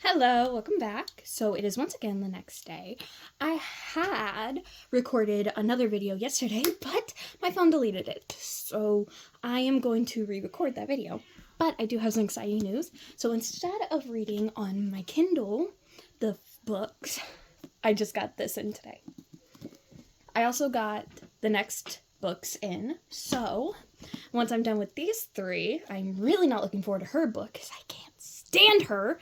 Hello, welcome back. So it is once again the next day. I had recorded another video yesterday, but my phone deleted it. So I am going to re-record that video. But I do have some exciting news. So instead of reading on my Kindle, the books, I just got this in today. I also got the next books in. So once I'm done with these three, I'm really not looking forward to her book because I can't stand her.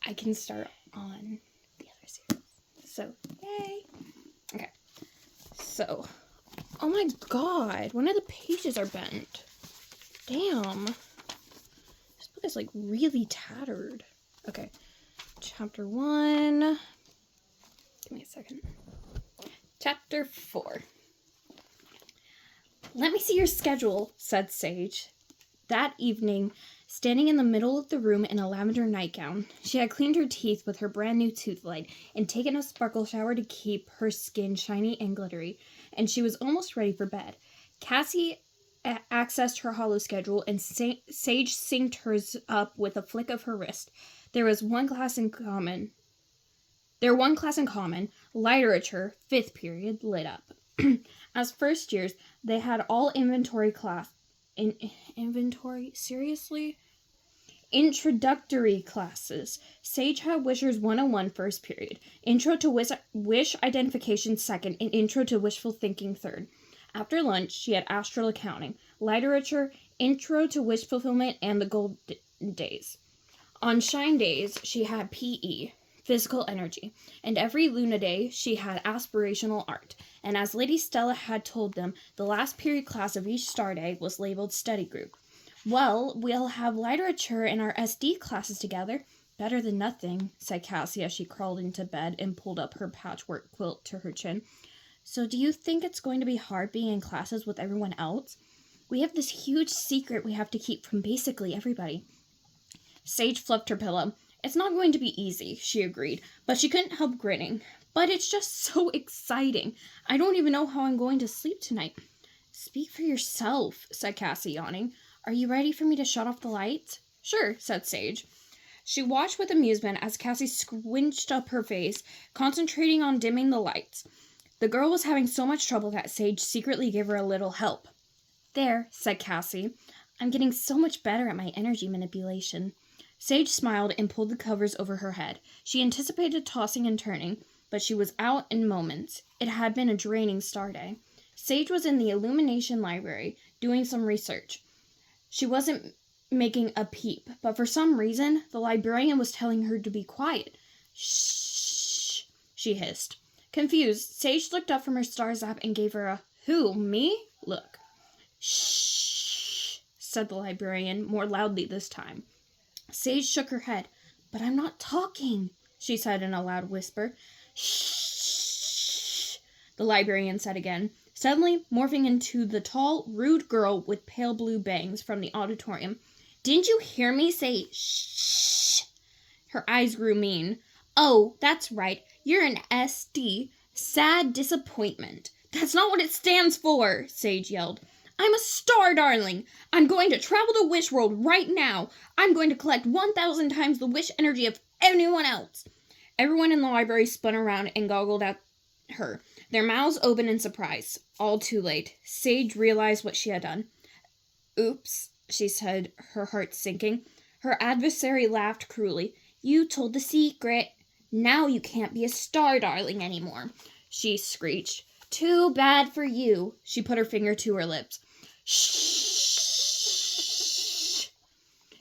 I can start on the other series. So, yay! Okay. So, oh my god, one of the pages are bent. Damn. This book is like really tattered. Okay. Chapter 1. Give me a second. Chapter 4. Let me see your schedule, said Sage. That evening, standing in the middle of the room in a lavender nightgown, she had cleaned her teeth with her brand new tooth light and taken a sparkle shower to keep her skin shiny and glittery, and she was almost ready for bed. Cassie accessed her holo schedule, and Sage synced hers up with a flick of her wrist. There was one class in common. Literature, 5th period, lit up. As first years, they had all inventory class. Inventory? Seriously? Introductory classes. Sage had Wishers 101 first period, Intro to Wish Identification second, and Intro to Wishful Thinking third. After lunch, she had Astral Accounting, Literature, Intro to Wish Fulfillment, and the Gold Days. On Shine Days, she had PE, Physical Energy, and every Luna Day, she had Aspirational Art. And as Lady Stella had told them, the last period class of each star day was labeled Study Group. Well, we'll have literature in our SD classes together. Better than nothing, said Cassie as she crawled into bed and pulled up her patchwork quilt to her chin. So do you think it's going to be hard being in classes with everyone else? We have this huge secret we have to keep from basically everybody. Sage fluffed her pillow. It's not going to be easy, she agreed, but she couldn't help grinning. But it's just so exciting. I don't even know how I'm going to sleep tonight. Speak for yourself, said Cassie, yawning. Are you ready for me to shut off the lights? Sure, said Sage. She watched with amusement as Cassie squinched up her face, concentrating on dimming the lights. The girl was having so much trouble that Sage secretly gave her a little help. There, said Cassie. I'm getting so much better at my energy manipulation. Sage smiled and pulled the covers over her head. She anticipated tossing and turning, but she was out in moments. It had been a draining star day. Sage was in the Illumination Library, doing some research. She wasn't making a peep, but for some reason, the librarian was telling her to be quiet. Shh, she hissed. Confused, Sage looked up from her star zap and gave her a, who, me? Look. Shh, said the librarian, more loudly this time. Sage shook her head. But I'm not talking, she said in a loud whisper. Shh, the librarian said again, suddenly morphing into the tall, rude girl with pale blue bangs from the auditorium. Didn't you hear me say shh? Her eyes grew mean. Oh, that's right. You're an SD. Sad disappointment. That's not what it stands for, Sage yelled. I'm a star darling. I'm going to travel to Wishworld right now. I'm going to collect 1,000 times the wish energy of anyone else. Everyone in the library spun around and goggled at her, their mouths open in surprise. All too late. Sage realized what she had done. Oops, she said, her heart sinking. Her adversary laughed cruelly. You told the secret. Now you can't be a star darling anymore, she screeched. Too bad for you. She put her finger to her lips. Shh.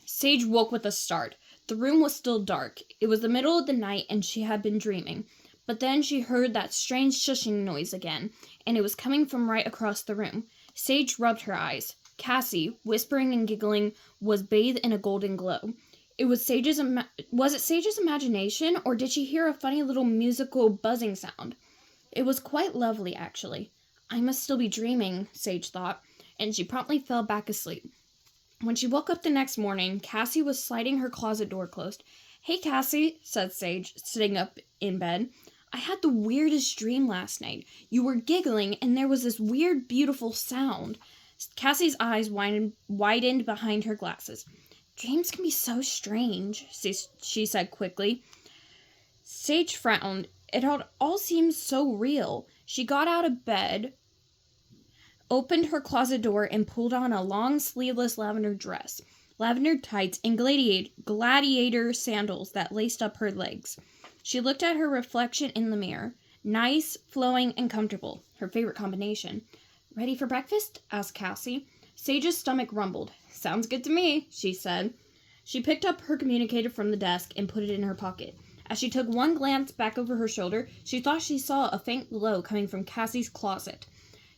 Sage woke with a start. The room was still dark. It was the middle of the night and she had been dreaming. But then she heard that strange shushing noise again, and it was coming from right across the room. Sage rubbed her eyes. Cassie, whispering and giggling, was bathed in a golden glow. Was it Sage's imagination, or did she hear a funny little musical buzzing sound? It was quite lovely, actually. I must still be dreaming, Sage thought, and she promptly fell back asleep. When she woke up the next morning, Cassie was sliding her closet door closed. Hey, Cassie, said Sage, sitting up in bed. I had the weirdest dream last night. You were giggling, and there was this weird, beautiful sound. Cassie's eyes widened behind her glasses. Dreams can be so strange, she said quickly. Sage frowned. It all seemed so real. She got out of bed, opened her closet door, and pulled on a long sleeveless lavender dress, lavender tights, and gladiator sandals that laced up her legs. She looked at her reflection in the mirror. Nice, flowing, and comfortable. Her favorite combination. "Ready for breakfast?" asked Cassie. Sage's stomach rumbled. "Sounds good to me," she said. She picked up her communicator from the desk and put it in her pocket. As she took one glance back over her shoulder, she thought she saw a faint glow coming from Cassie's closet.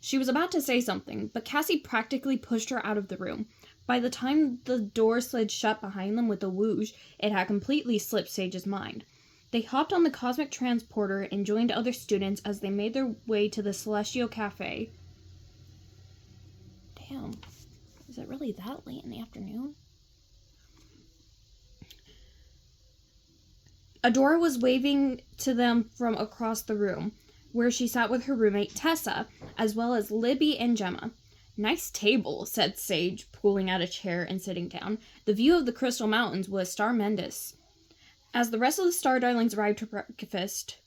She was about to say something, but Cassie practically pushed her out of the room. By the time the door slid shut behind them with a whoosh, it had completely slipped Sage's mind. They hopped on the cosmic transporter and joined other students as they made their way to the Celestial Cafe. Damn, is it really that late in the afternoon? Adora was waving to them from across the room, where she sat with her roommate Tessa, as well as Libby and Gemma. "Nice table," said Sage, pulling out a chair and sitting down. The view of the Crystal Mountains was tremendous. As the rest of the Star Darlings arrived for breakfast,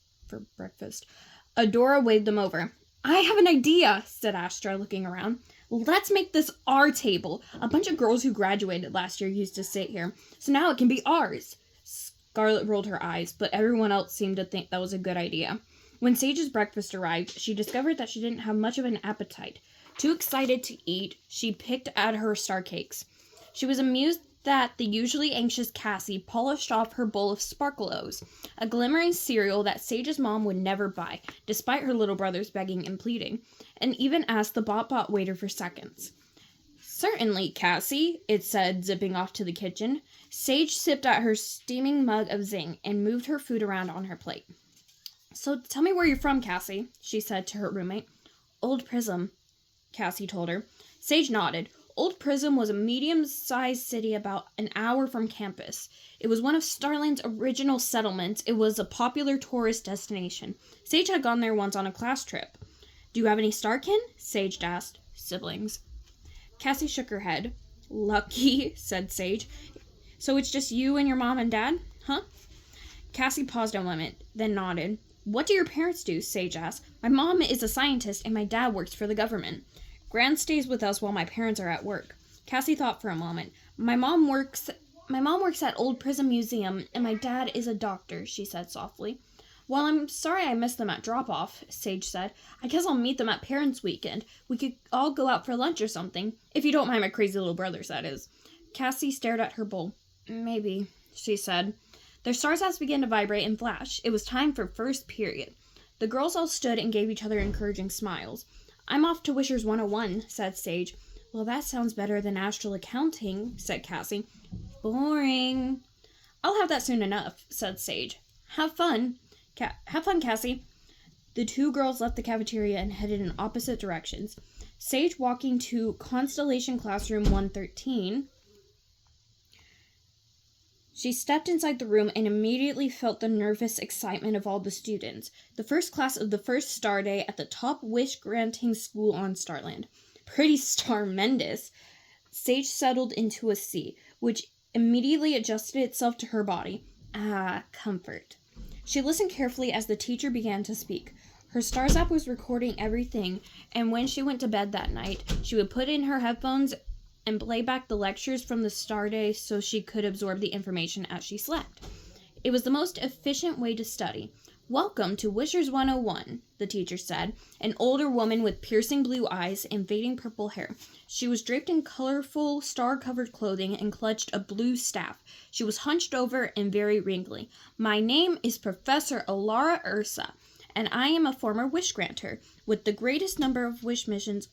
Adora waved them over. "I have an idea," said Astra, looking around. "Let's make this our table. A bunch of girls who graduated last year used to sit here, so now it can be ours." Scarlet rolled her eyes, but everyone else seemed to think that was a good idea. When Sage's breakfast arrived, she discovered that she didn't have much of an appetite. Too excited to eat, she picked at her star cakes. She was amused that the usually anxious Cassie polished off her bowl of Sparkleos, a glimmering cereal that Sage's mom would never buy, despite her little brother's begging and pleading, and even asked the Bot waiter for seconds. "Certainly, Cassie," it said, zipping off to the kitchen. Sage sipped at her steaming mug of Zing and moved her food around on her plate. "So tell me where you're from, Cassie," she said to her roommate. "Old Prism," Cassie told her. Sage nodded. Old Prism was a medium-sized city about an hour from campus. It was one of Starland's original settlements. It was a popular tourist destination. Sage had gone there once on a class trip. "Do you have any Starkin?" Sage asked. "Siblings." Cassie shook her head. "Lucky," said Sage. "So it's just you and your mom and dad, huh?" Cassie paused a moment, then nodded. "What do your parents do?" Sage asked. "My mom is a scientist and my dad works for the government. Gran stays with us while my parents are at work." Cassie thought for a moment. My mom works at Old Prism Museum, and my dad is a doctor," she said softly. "Well, I'm sorry I missed them at drop-off," Sage said. "I guess I'll meet them at Parents' Weekend. We could all go out for lunch or something. If you don't mind my crazy little brothers, that is." Cassie stared at her bowl. "Maybe," she said. Their stars' eyes began to vibrate and flash. It was time for first period. The girls all stood and gave each other encouraging smiles. "I'm off to Wishers 101, said Sage. "Well, that sounds better than astral accounting," said Cassie. "Boring." "I'll have that soon enough," said Sage. Have fun, Cassie." The two girls left the cafeteria and headed in opposite directions. Sage walking to Constellation Classroom 113. She stepped inside the room and immediately felt the nervous excitement of all the students. The first class of the first star day at the top wish-granting school on Starland. Pretty starmendous. Sage settled into a seat, which immediately adjusted itself to her body. Ah, comfort. She listened carefully as the teacher began to speak. Her Stars app was recording everything, and when she went to bed that night, she would put in her headphones and play back the lectures from the star day so she could absorb the information as she slept. It was the most efficient way to study. "Welcome to Wishers 101, the teacher said, an older woman with piercing blue eyes and fading purple hair. She was draped in colorful, star-covered clothing and clutched a blue staff. She was hunched over and very wrinkly. "My name is Professor Alara Ursa, and I am a former wish granter with the greatest number of wish missions."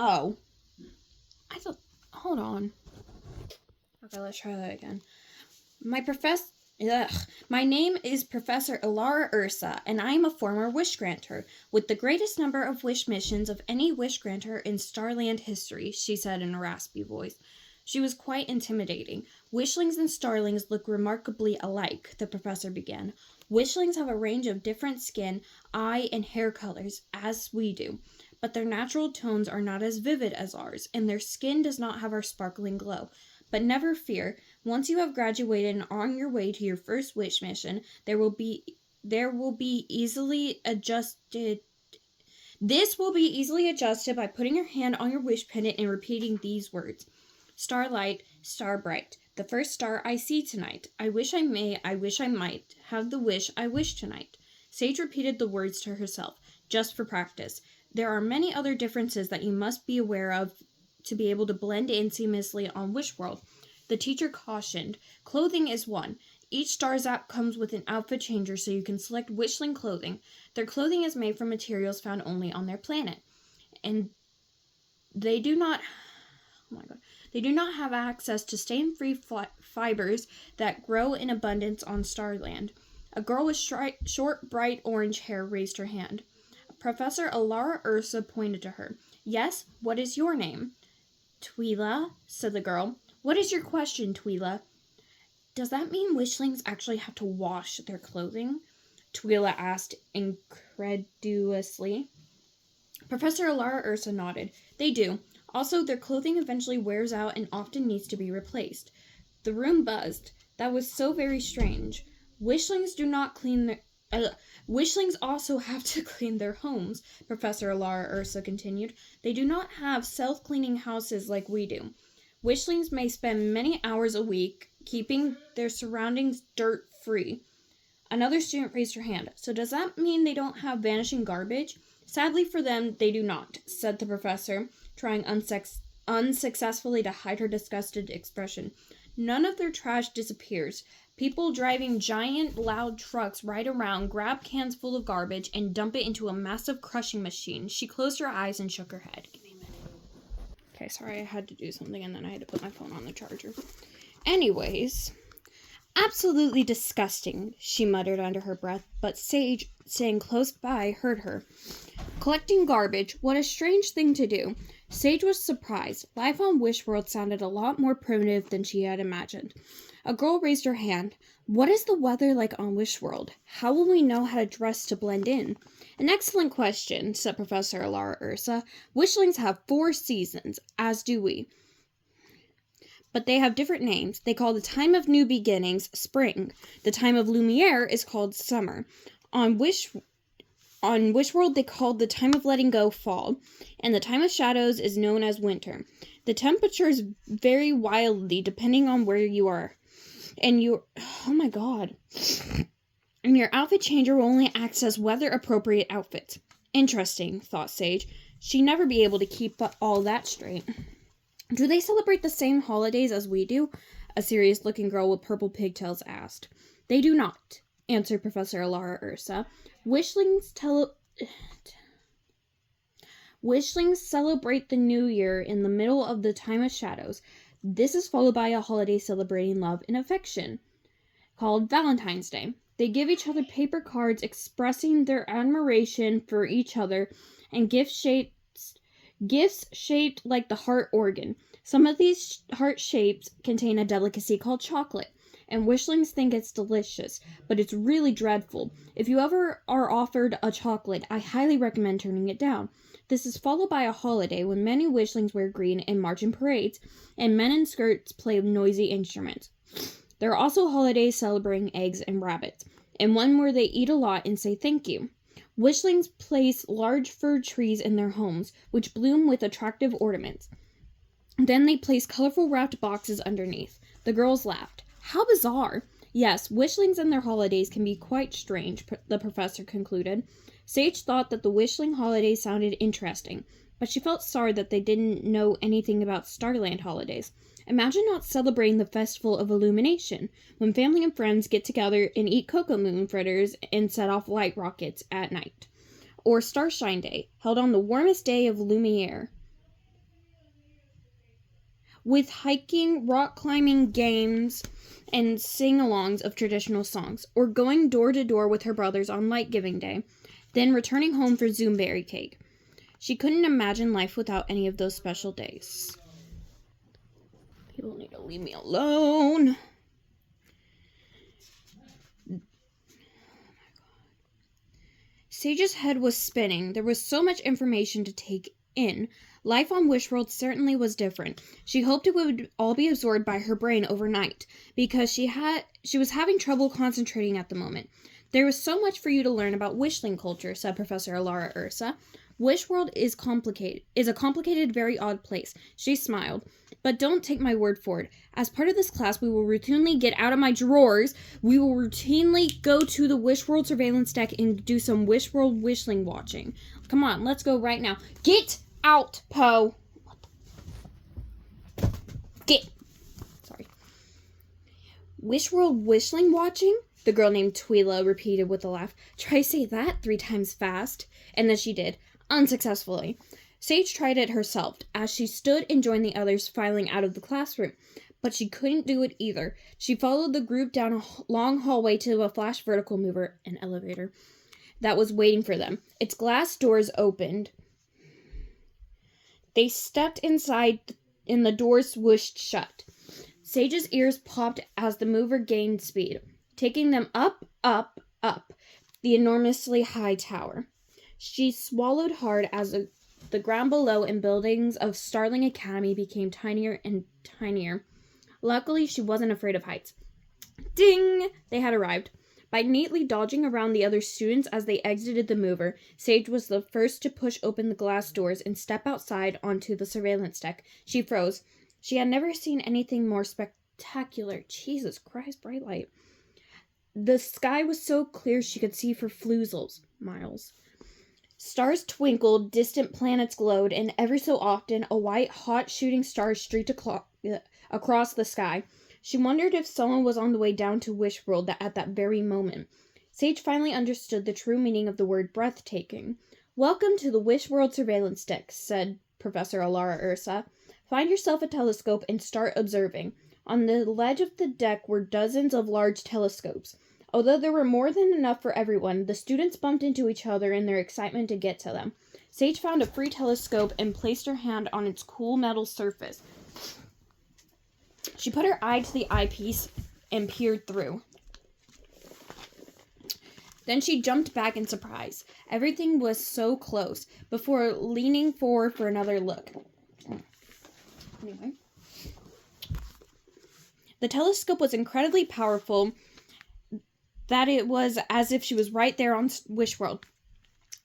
Oh. Hold on. Okay, let's try that again. My name is Professor Alara Ursa, and I am a former wish granter, with the greatest number of wish missions of any wish granter in Starland history, she said in a raspy voice. She was quite intimidating. "Wishlings and starlings look remarkably alike," the professor began. "Wishlings have a range of different skin, eye, and hair colors, as we do. but their natural tones are not as vivid as ours, and their skin does not have our sparkling glow. But never fear, once you have graduated and are on your way to your first wish mission, there will be easily adjusted. This will be easily adjusted by putting your hand on your wish pendant and repeating these words. Starlight, star bright, the first star I see tonight. I wish I may, I wish I might, have the wish I wish tonight. Sage repeated the words to herself, just for practice. There are many other differences that you must be aware of to be able to blend in seamlessly on Wishworld. The teacher cautioned, clothing is one. Each Stars app comes with an outfit changer so you can select Wishling clothing. Their clothing is made from materials found only on their planet. And they do not have access to stain-free fibers that grow in abundance on Starland. A girl with short, bright orange hair raised her hand. Professor Alara Ursa pointed to her. Yes, what is your name? Twyla, said the girl. What is your question, Twyla? Does that mean Wishlings actually have to wash their clothing? Twyla asked incredulously. Professor Alara Ursa nodded. They do. Also, their clothing eventually wears out and often needs to be replaced. The room buzzed. That was so very strange. Wishlings do not clean their... Wishlings also have to clean their homes, Professor Alara Ursa continued. They do not have self-cleaning houses like we do. Wishlings may spend many hours a week keeping their surroundings dirt-free. Another student raised her hand. So does that mean they don't have vanishing garbage? Sadly for them, they do not, said the professor, trying unsuccessfully to hide her disgusted expression. None of their trash disappears. People driving giant, loud trucks ride around, grab cans full of garbage, and dump it into a massive crushing machine. She closed her eyes and shook her head. Give me a minute. Okay, sorry, I had to do something, and then I had to put my phone on the charger. Anyways, absolutely disgusting, she muttered under her breath, but Sage, staying close by, heard her. Collecting garbage, what a strange thing to do. Sage was surprised. Life on Wishworld sounded a lot more primitive than she had imagined. A girl raised her hand. What is the weather like on Wishworld? How will we know how to dress to blend in? An excellent question, said Professor Alara Ursa. Wishlings have 4 seasons, as do we. But they have different names. They call the time of new beginnings spring. The time of Lumiere is called summer. On Wishworld, they called the time of letting go fall, and the time of shadows is known as winter. The temperatures vary wildly depending on where you are. And your outfit changer will only access weather-appropriate outfits. Interesting, thought Sage. She'd never be able to keep all that straight. Do they celebrate the same holidays as we do? A serious-looking girl with purple pigtails asked. They do not, answered Professor Alara Ursa. Wishlings celebrate the New Year in the middle of the time of shadows. This is followed by a holiday celebrating love and affection, called Valentine's Day. They give each other paper cards expressing their admiration for each other and gifts shaped like the heart organ. Some of these heart shapes contain a delicacy called chocolate, and Wishlings think it's delicious, but it's really dreadful. If you ever are offered a chocolate, I highly recommend turning it down. This is followed by a holiday when many Wishlings wear green and march in parades, and men in skirts play noisy instruments. There are also holidays celebrating eggs and rabbits, and one where they eat a lot and say thank you. Wishlings place large fir trees in their homes, which bloom with attractive ornaments. Then they place colorful wrapped boxes underneath. The girls laughed. How bizarre! Yes, Wishlings and their holidays can be quite strange, the professor concluded. Sage thought that the Wishling holidays sounded interesting, but she felt sorry that they didn't know anything about Starland holidays. Imagine not celebrating the Festival of Illumination, when family and friends get together and eat cocoa moon fritters and set off light rockets at night. Or Starshine Day, held on the warmest day of Lumiere, with hiking, rock climbing games, and sing-alongs of traditional songs. Or going door to door with her brothers on Light Giving Day, then returning home for Zoomberry cake. She couldn't imagine life without any of those special days. People need to leave me alone. Sage's head was spinning. There was so much information to take in. Life on Wishworld certainly was different. She hoped it would all be absorbed by her brain overnight, because she was having trouble concentrating at the moment. There was so much for you to learn about Wishling culture, said Professor Alara Ursa. Wishworld is a complicated, very odd place. She smiled. But don't take my word for it. As part of this class, we will routinely get out of my drawers. We will routinely go to the Wishworld surveillance deck and do some Wishworld Wishling watching. Come on, let's go right now. Get out, Poe. Sorry. Wishworld Wishling watching? The girl named Twyla repeated with a laugh. Try say that 3 times fast. And then she did, unsuccessfully. Sage tried it herself, as she stood and joined the others filing out of the classroom. But she couldn't do it either. She followed the group down a long hallway to a flash vertical mover, an elevator, that was waiting for them. Its glass doors opened. They stepped inside, and the doors whooshed shut. Sage's ears popped as the mover gained speed, taking them up, up, up, the enormously high tower. She swallowed hard as the ground below and buildings of Starling Academy became tinier and tinier. Luckily, she wasn't afraid of heights. Ding! They had arrived. By neatly dodging around the other students as they exited the mover, Sage was the first to push open the glass doors and step outside onto the surveillance deck. She froze. She had never seen anything more spectacular. Jesus Christ, bright light. The sky was so clear she could see for floozles, miles. Stars twinkled, distant planets glowed, and every so often a white, hot shooting star streaked across the sky. She wondered if someone was on the way down to Wishworld at that very moment. Sage finally understood the true meaning of the word breathtaking. Welcome to the Wishworld surveillance deck, said Professor Alara Ursa. Find yourself a telescope and start observing. On the ledge of the deck were dozens of large telescopes. Although there were more than enough for everyone, the students bumped into each other in their excitement to get to them. Sage found a free telescope and placed her hand on its cool metal surface. She put her eye to the eyepiece and peered through. Then she jumped back in surprise. Everything was so close, before leaning forward for another look. Anyway. The telescope was incredibly powerful, that it was as if she was right there on Wishworld,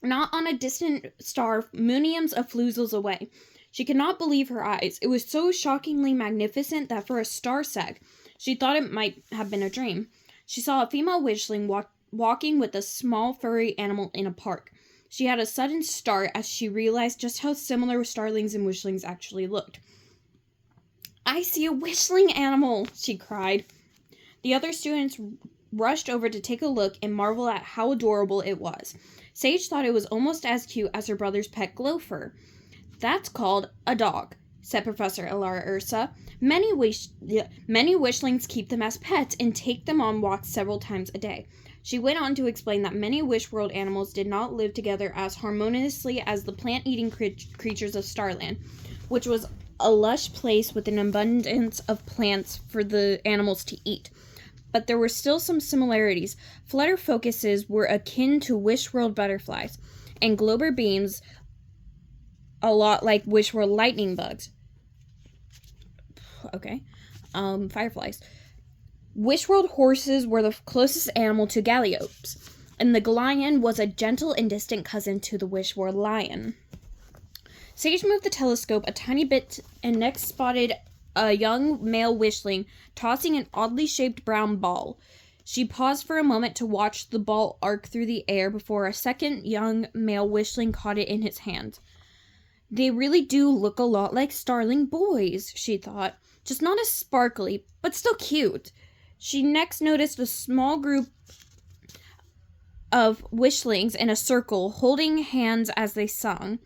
not on a distant star mooniums of floozles away. She could not believe her eyes. It was so shockingly magnificent that for a starsec, she thought it might have been a dream. She saw a female wishling walking with a small furry animal in a park. She had a sudden start as she realized just how similar starlings and wishlings actually looked. I see a wishling animal, she cried. The other students rushed over to take a look and marvel at how adorable it was. Sage thought it was almost as cute as her brother's pet Glowfur. That's called a dog, said Professor Alara Ursa. Many wishlings keep them as pets and take them on walks several times a day. She went on to explain that many Wishworld animals did not live together as harmoniously as the plant-eating creatures of Starland, which was a lush place with an abundance of plants for the animals to eat. But there were still some similarities. Flutter focuses were akin to Wishworld butterflies, and Glober beams a lot like Wishworld lightning bugs. Okay. Fireflies. Wishworld horses were the closest animal to Galliops, and the Galion was a gentle and distant cousin to the Wishworld lion. Sage moved the telescope a tiny bit and next spotted a young male wishling tossing an oddly shaped brown ball. She paused for a moment to watch the ball arc through the air before a second young male wishling caught it in his hand. They really do look a lot like starling boys, she thought. Just not as sparkly, but still cute. She next noticed a small group of wishlings in a circle, holding hands as they sung.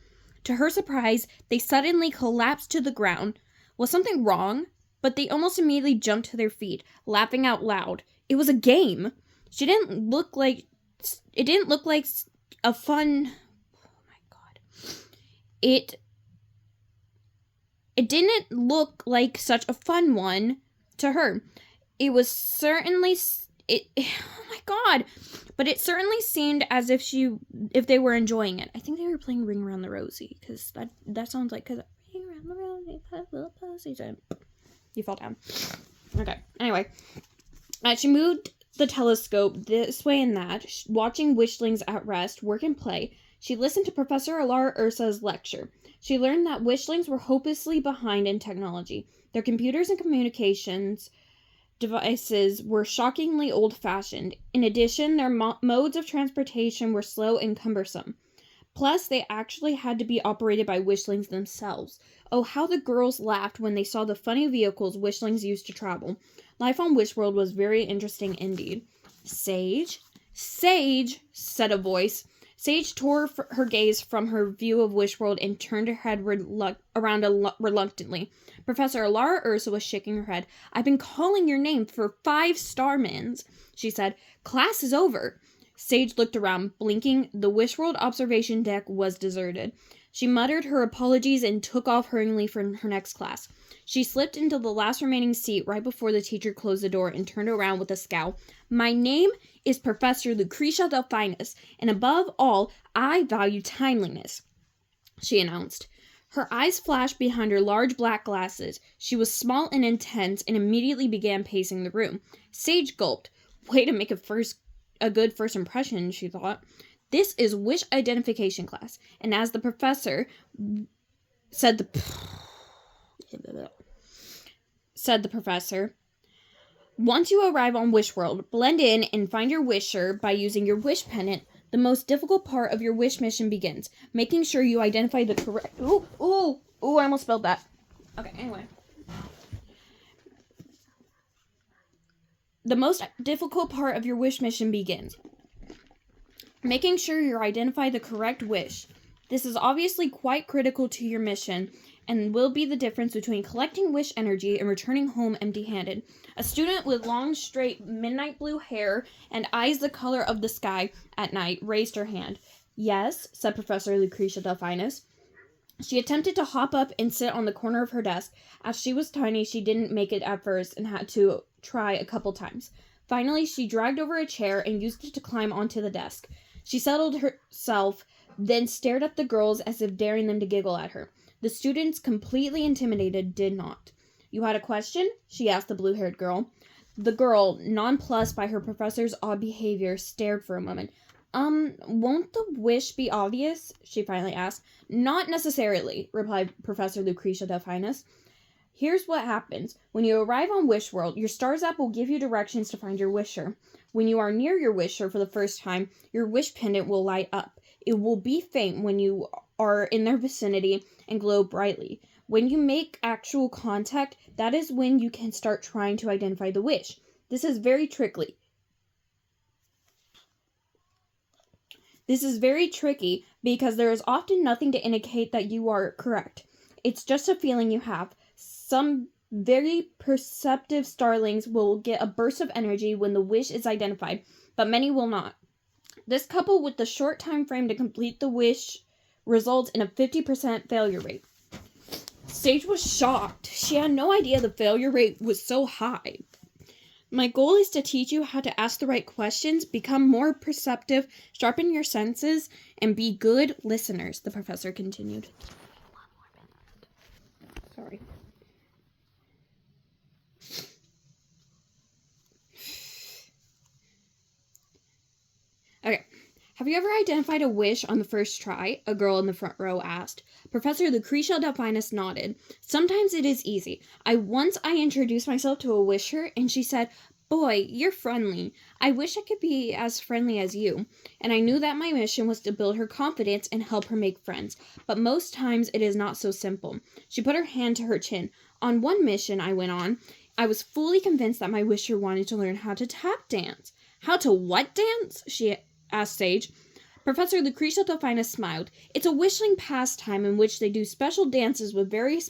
To her surprise, they suddenly collapsed to the ground. Was something wrong? But they almost immediately jumped to their feet, laughing out loud. It was a game. It didn't look like a fun. Oh my god! It didn't look like such a fun one to her. It was certainly. Oh my God. But it certainly seemed as if they were enjoying it. I think they were playing Ring Around the Rosie, because that sounds like, because Ring Around the Rosie, put little posies in. You fall down. Okay, anyway. She moved the telescope this way and that, watching wishlings at rest, work and play. She listened to Professor Alara Ursa's lecture. She learned that wishlings were hopelessly behind in technology. Their computers and communications devices were shockingly old-fashioned. In addition, their modes of transportation were slow and cumbersome. Plus, they actually had to be operated by wishlings themselves. Oh, how the girls laughed when they saw the funny vehicles wishlings used to travel. Life on Wishworld was very interesting indeed. Sage? Sage, said a voice. Sage tore her gaze from her view of Wishworld and turned her head around reluctantly. Professor Alara Ursa was shaking her head. I've been calling your name for 5 Starmans, she said. Class is over. Sage looked around, blinking. The Wishworld observation deck was deserted. She muttered her apologies and took off hurriedly for her next class. She slipped into the last remaining seat right before the teacher closed the door and turned around with a scowl. My name is Professor Lucretia Delphinus, and above all, I value timeliness, she announced. Her eyes flashed behind her large black glasses. She was small and intense and immediately began pacing the room. Sage gulped. Way to make a good first impression, she thought. This is wish identification class, and as the professor said the professor, once you arrive on Wishworld, blend in and find your wisher by using your wish pendant. The most difficult part of your wish mission begins, making sure you identify the correct... Ooh, I almost spelled that. Okay, anyway. The most difficult part of your wish mission begins, making sure you identify the correct wish. This is obviously quite critical to your mission and will be the difference between collecting wish energy and returning home empty-handed. A student with long, straight, midnight blue hair and eyes the color of the sky at night raised her hand. Yes, said Professor Lucretia Delphinus. She attempted to hop up and sit on the corner of her desk. As she was tiny, she didn't make it at first and had to try a couple times. Finally, she dragged over a chair and used it to climb onto the desk. She settled herself, then stared at the girls as if daring them to giggle at her. The students, completely intimidated, did not. You had a question? She asked the blue-haired girl. The girl, nonplussed by her professor's odd behavior, stared for a moment. Won't the wish be obvious? She finally asked. Not necessarily, replied Professor Lucretia Delphinus. Here's what happens. When you arrive on Wishworld, your stars app will give you directions to find your wisher. When you are near your wisher for the first time, your wish pendant will light up. It will be faint when you are in their vicinity and glow brightly. When you make actual contact, that is when you can start trying to identify the wish. This is very tricky. Because there is often nothing to indicate that you are correct. It's just a feeling you have. Some very perceptive starlings will get a burst of energy when the wish is identified, but many will not. This, coupled with the short time frame to complete the wish, results in a 50% failure rate. Sage was shocked. She had no idea the failure rate was so high. My goal is to teach you how to ask the right questions, become more perceptive, sharpen your senses, and be good listeners, the professor continued. Sorry. Okay. Have you ever identified a wish on the first try? A girl in the front row asked. Professor Lucretia Delphinus nodded. Sometimes it is easy. Once I introduced myself to a wisher, and she said, Boy, you're friendly. I wish I could be as friendly as you. And I knew that my mission was to build her confidence and help her make friends. But most times it is not so simple. She put her hand to her chin. On one mission I went on, I was fully convinced that my wisher wanted to learn how to tap dance. How to what dance? She asked Sage. Professor Lucretia Delphinus smiled. It's a wishling pastime in which they do special dances with very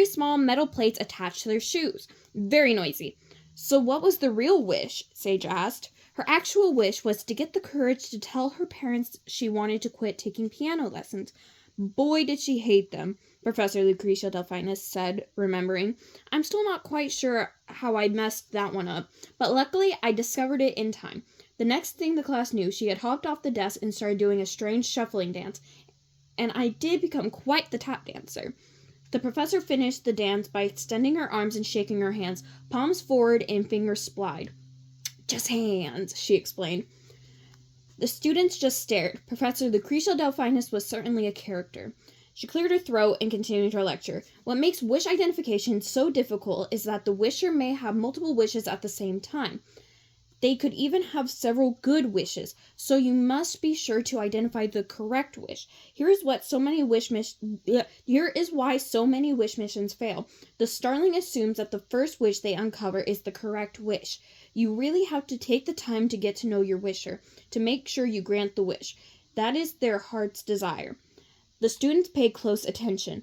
small metal plates attached to their shoes. Very noisy. So what was the real wish? Sage asked. Her actual wish was to get the courage to tell her parents she wanted to quit taking piano lessons. Boy, did she hate them, Professor Lucretia Delphinus said, remembering. I'm still not quite sure how I messed that one up, but luckily I discovered it in time. The next thing the class knew, she had hopped off the desk and started doing a strange shuffling dance, and I did become quite the tap dancer. The professor finished the dance by extending her arms and shaking her hands, palms forward and fingers splied. Just hands, she explained. The students just stared. Professor Lucretia Delphinus was certainly a character. She cleared her throat and continued her lecture. What makes wish identification so difficult is that the wisher may have multiple wishes at the same time. They could even have several good wishes, so you must be sure to identify the correct wish. Here is why so many wish missions fail. The starling assumes that the first wish they uncover is the correct wish. You really have to take the time to get to know your wisher, to make sure you grant the wish. That is their heart's desire. The students paid close attention.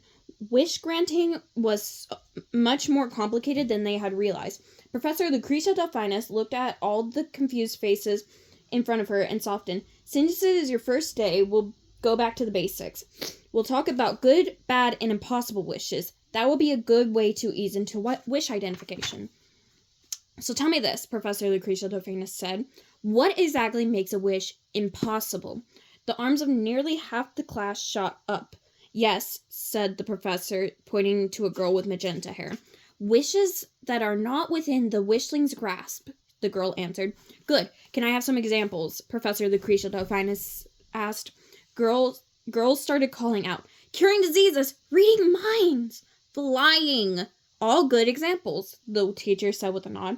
Wish granting was much more complicated than they had realized. Professor Lucretia Delphinus looked at all the confused faces in front of her and softened. Since it is your first day, we'll go back to the basics. We'll talk about good, bad, and impossible wishes. That will be a good way to ease into wish identification. So tell me this, Professor Lucretia Delphinus said. What exactly makes a wish impossible? The arms of nearly half the class shot up. Yes, said the professor, pointing to a girl with magenta hair. Wishes that are not within the wishling's grasp, the girl answered. Good. Can I have some examples? Professor Lucretia Delphinus asked. Girls started calling out. Curing diseases, reading minds, flying. All good examples, the teacher said with a nod.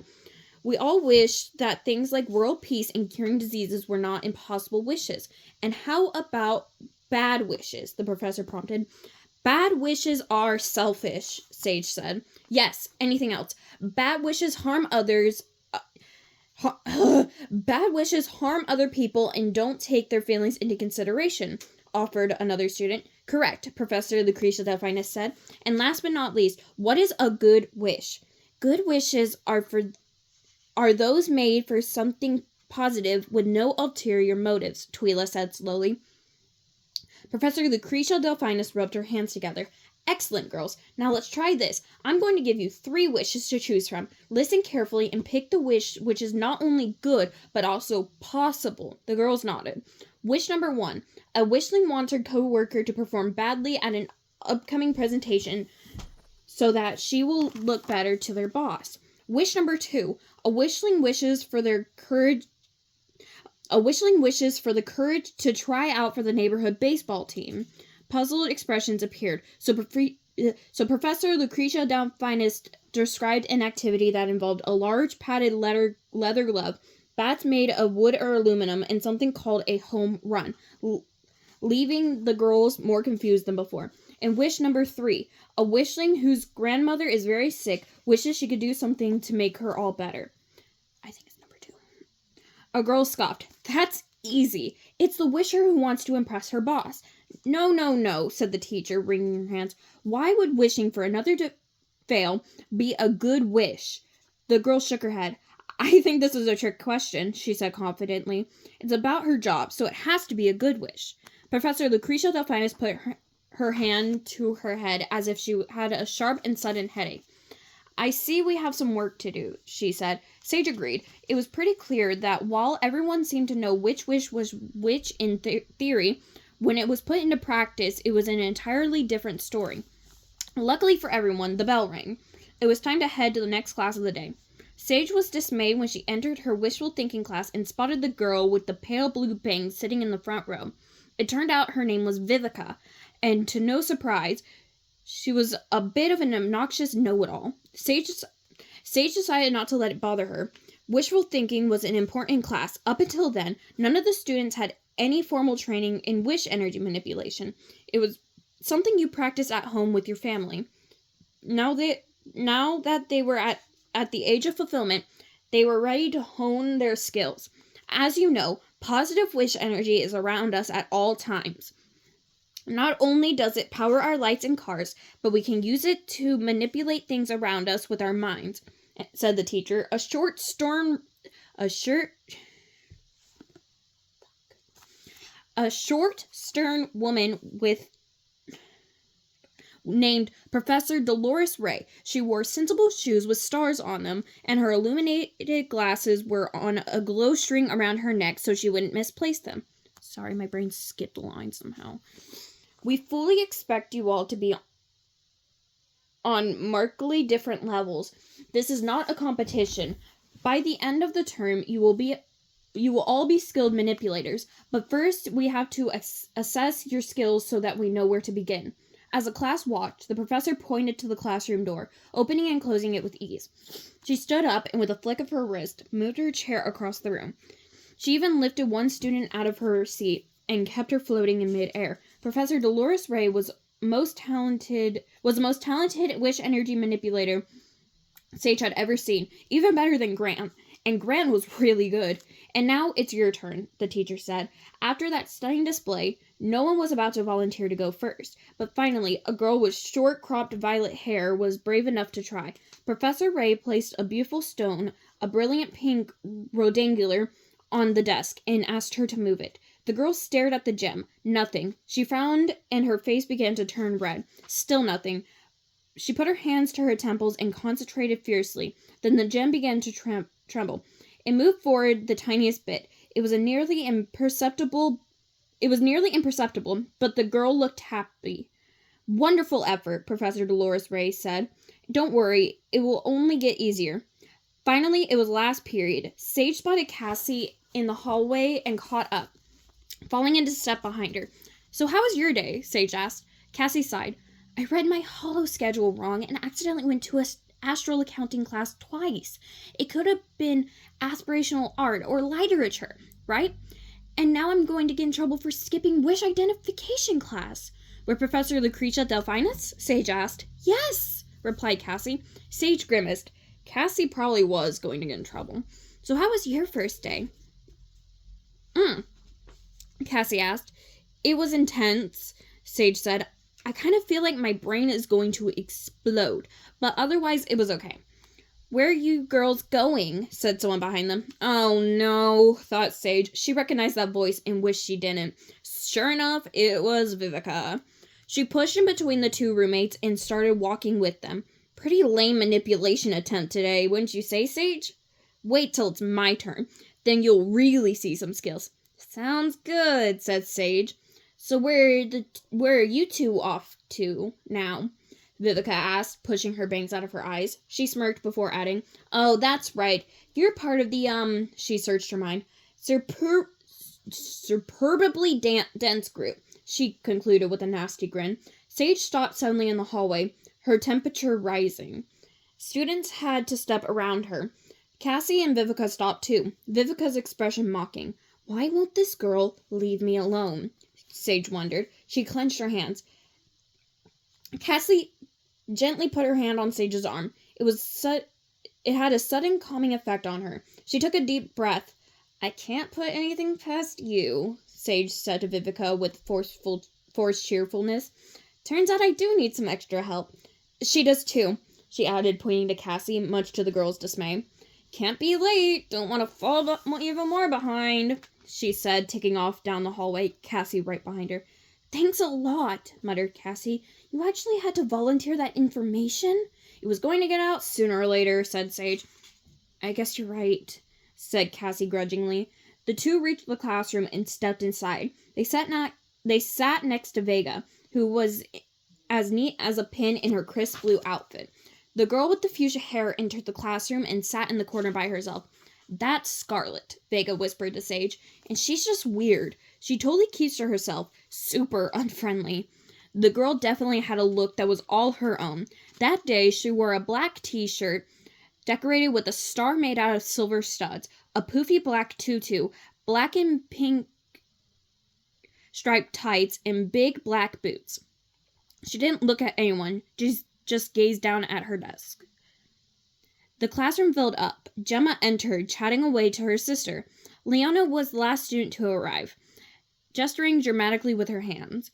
We all wish that things like world peace and curing diseases were not impossible wishes. And how about bad wishes? The professor prompted. Bad wishes are selfish, Sage said. Yes, anything else. Bad wishes harm others. Bad wishes harm other people and don't take their feelings into consideration, offered another student. Correct, Professor Lucretia Delphinus said. And last but not least, what is a good wish? Good wishes are those made for something positive with no ulterior motives, Twyla said slowly. Professor Lucretia Delphinus rubbed her hands together. Excellent, girls. Now let's try this. I'm going to give you 3 wishes to choose from. Listen carefully and pick the wish which is not only good, but also possible. The girls nodded. Wish number 1. A wishling wants her co-worker to perform badly at an upcoming presentation so that she will look better to their boss. Wish number 2. A wishling wishes for the courage to try out for the neighborhood baseball team. Puzzled expressions appeared. So Professor Lucretia Delphinus described an activity that involved a large padded leather glove, bats made of wood or aluminum, and something called a home run, leaving the girls more confused than before. And wish number 3. A wishling whose grandmother is very sick wishes she could do something to make her all better. I think it's number 2. A girl scoffed. That's easy. It's the wisher who wants to impress her boss. No, said the teacher, wringing her hands. Why would wishing for another to fail be a good wish? The girl shook her head. I think this is a trick question, she said confidently. It's about her job, so it has to be a good wish. Professor Lucretia Delphinus put her hand to her head as if she had a sharp and sudden headache. I see we have some work to do, she said. Sage agreed. It was pretty clear that while everyone seemed to know which wish was which in theory, when it was put into practice, it was an entirely different story. Luckily for everyone, the bell rang. It was time to head to the next class of the day. Sage was dismayed when she entered her wishful thinking class and spotted the girl with the pale blue bangs sitting in the front row. It turned out her name was Vivica, and to no surprise, she was a bit of an obnoxious know-it-all. Sage decided not to let it bother her. Wishful thinking was an important class. Up until then, none of the students had any formal training in wish energy manipulation. It was something you practice at home with your family. Now that they were at the age of fulfillment, they were ready to hone their skills. As you know, positive wish energy is around us at all times. Not only does it power our lights and cars, but we can use it to manipulate things around us with our minds, said the teacher. A short, stern woman with named Professor Dolores Ray. She wore sensible shoes with stars on them, and her illuminated glasses were on a glow string around her neck so she wouldn't misplace them. Sorry, my brain skipped a line somehow. We fully expect you all to be on markedly different levels. This is not a competition. By the end of the term, you will all be skilled manipulators, but first we have to assess your skills so that we know where to begin. As the class watched, the professor pointed to the classroom door, opening and closing it with ease. She stood up and with a flick of her wrist, moved her chair across the room. She even lifted one student out of her seat and kept her floating in midair. Professor Dolores Ray was the most talented wish energy manipulator Sage had ever seen, even better than Grant. And Grant was really good. And now it's your turn, the teacher said. After that stunning display, no one was about to volunteer to go first. But finally, a girl with short, cropped violet hair was brave enough to try. Professor Ray placed a beautiful stone, a brilliant pink rodangular, on the desk and asked her to move it. The girl stared at the gem. Nothing. She frowned and her face began to turn red. Still nothing. She put her hands to her temples and concentrated fiercely. Then the gem began to tremble. It moved forward the tiniest bit. It was nearly imperceptible, but the girl looked happy. Wonderful effort, Professor Dolores Ray said. Don't worry, it will only get easier. Finally, it was last period. Sage spotted Cassie in the hallway and caught up, falling into step behind her. So how was your day? Sage asked. Cassie sighed. I read my holo schedule wrong and accidentally went to a astral accounting class twice. It could have been aspirational art or literature, right? And now I'm going to get in trouble for skipping wish identification class. With Professor Lucretia Delphinus? Sage asked. Yes, replied Cassie. Sage grimaced. Cassie probably was going to get in trouble. So how was your first day? Cassie asked. It was intense, Sage said. I kind of feel like my brain is going to explode, but otherwise it was okay. Where are you girls going? Said someone behind them. Oh no, thought Sage. She recognized that voice and wished she didn't. Sure enough, it was Vivica. She pushed in between the two roommates and started walking with them. Pretty lame manipulation attempt today, wouldn't you say, Sage? Wait till it's my turn. Then you'll really see some skills. Sounds good, said Sage. So where are you two off to now? Vivica asked, pushing her bangs out of her eyes. She smirked before adding, Oh, that's right. You're part of the, she searched her mind, superbly dense group, she concluded with a nasty grin. Sage stopped suddenly in the hallway, her temperature rising. Students had to step around her. Cassie and Vivica stopped too, Vivica's expression mocking. Why won't this girl leave me alone? Sage wondered. She clenched her hands. Cassie gently put her hand on Sage's arm. It had a sudden calming effect on her. She took a deep breath. I can't put anything past you, Sage said to Vivica with forced cheerfulness. Turns out I do need some extra help. She does too, she added, pointing to Cassie, much to the girl's dismay. Can't be late. Don't want to fall even more behind, she said, taking off down the hallway, Cassie right behind her. Thanks a lot, muttered Cassie. You actually had to volunteer that information? It was going to get out sooner or later, said Sage. I guess you're right, said Cassie grudgingly. The two reached the classroom and stepped inside. They sat next to Vega, who was as neat as a pin in her crisp blue outfit. The girl with the fuchsia hair entered the classroom and sat in the corner by herself. That's Scarlet, Vega whispered to Sage, and she's just weird. She totally keeps to herself, super unfriendly. The girl definitely had a look that was all her own. That day, she wore a black t-shirt decorated with a star made out of silver studs, a poofy black tutu, black and pink striped tights, and big black boots. She didn't look at anyone, just gazed down at her desk. The classroom filled up. Gemma entered, chatting away to her sister. Leona was the last student to arrive, gesturing dramatically with her hands.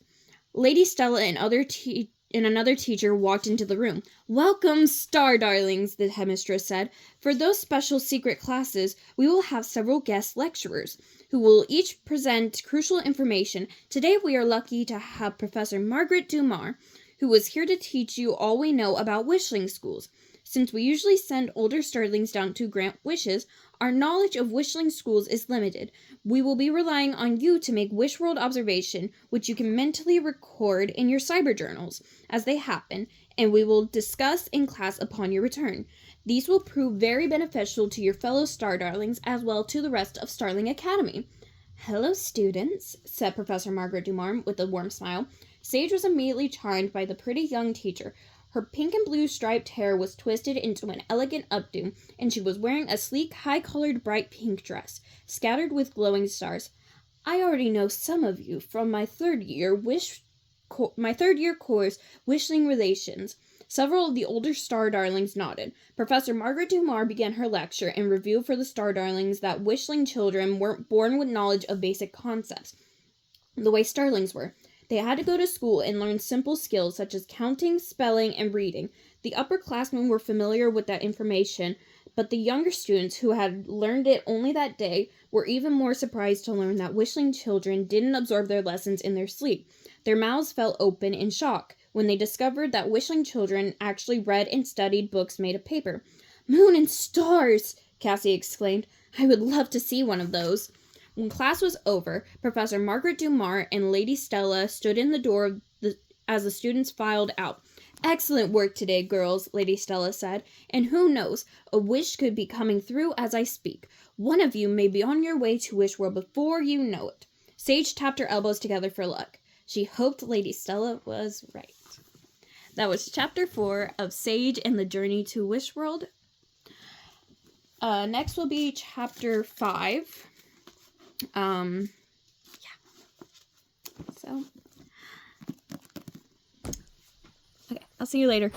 Lady Stella and another teacher walked into the room. Welcome, star darlings, the headmistress said. For those special secret classes, we will have several guest lecturers, who will each present crucial information. Today we are lucky to have Professor Margaret Dumar, who is here to teach you all we know about wishling schools. Since we usually send older starlings down to grant wishes, our knowledge of wishling schools is limited. We will be relying on you to make Wishworld observation, which you can mentally record in your cyber journals as they happen, and we will discuss in class upon your return. These will prove very beneficial to your fellow star darlings as well to the rest of Starling Academy. Hello, students, said Professor Margaret Dumont with a warm smile. Sage was immediately charmed by the pretty young teacher. Her pink and blue striped hair was twisted into an elegant updo, and she was wearing a sleek, high-collared, bright pink dress, scattered with glowing stars. I already know some of you from my third year course, Wishling Relations. Several of the older star darlings nodded. Professor Margaret Dumont began her lecture and reviewed for the star darlings that wishling children weren't born with knowledge of basic concepts, the way starlings were. They had to go to school and learn simple skills such as counting, spelling, and reading. The upperclassmen were familiar with that information, but the younger students who had learned it only that day were even more surprised to learn that wishling children didn't absorb their lessons in their sleep. Their mouths fell open in shock when they discovered that wishling children actually read and studied books made of paper. "Moon and stars!" Cassie exclaimed. "I would love to see one of those." When class was over, Professor Margaret Dumont and Lady Stella stood in the door as the students filed out. "Excellent work today, girls," Lady Stella said. "And who knows, a wish could be coming through as I speak. One of you may be on your way to Wishworld before you know it." Sage tapped her elbows together for luck. She hoped Lady Stella was right. That was Chapter 4 of Sage and the Journey to Wishworld. Next will be Chapter 5. So, okay, I'll see you later.